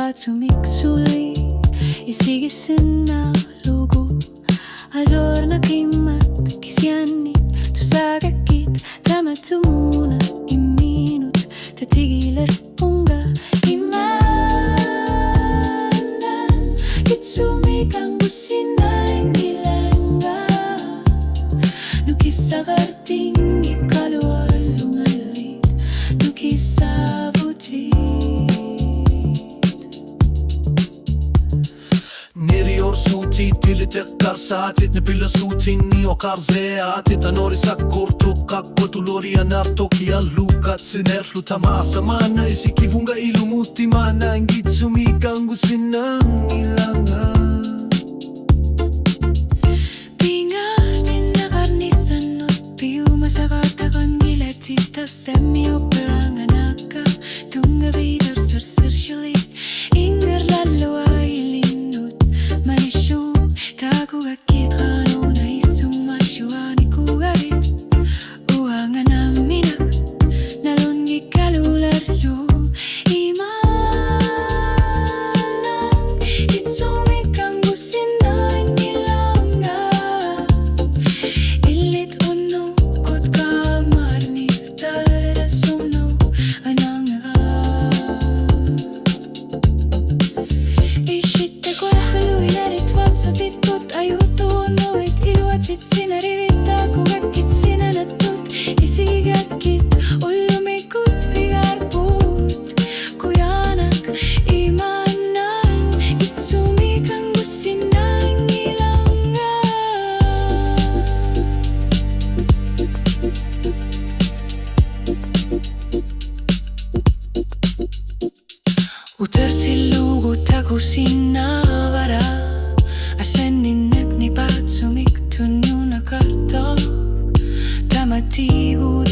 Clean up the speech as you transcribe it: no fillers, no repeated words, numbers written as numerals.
patsumik suli isigi sinna lugu Ajorna kimmat kisjänni tu säkäkit tämä tumuna iminut te tigiler punga IMAANNAANNARANI kitsumik ANGUSSAAGUNNGILAANGA nukissavartingi kaluallungallit nukissavutit Saatit ne pillä suutin o karseatit anori sakkorto kakkotuloria nartokia lukat sinerlu tamasa mana isikivunga ilumutti mana ngitsumi ANGUSSAAGUNNGILAANGA Pingartin nakarnisannut piumasakatakan giletita semmi operanganaka tunga vidar sarsarjulit inger lallua ilinnut manishu Takuakit kanuna isumashuani kugarit Uanganaaminak nalungi kalularju IMAANNAANNARANI kitsumik ANGUSSAAGUNNGILAANGA Illit unnukot kamarnif taida sumnu ananga Ishitte korhluilerit vatsutit Ajutuunnuit iluatsit sinä rivittaa, kun äkkit sinä nättut isikäkkit, ullumikut pigarpuut, kujanak IMAANNAANNARANI kitsumik ANGUSSAAGUNNGILAANGA Utertsil lugu tagu sinna vara Asennin patsumik tunjuna kartog Tämä tiigu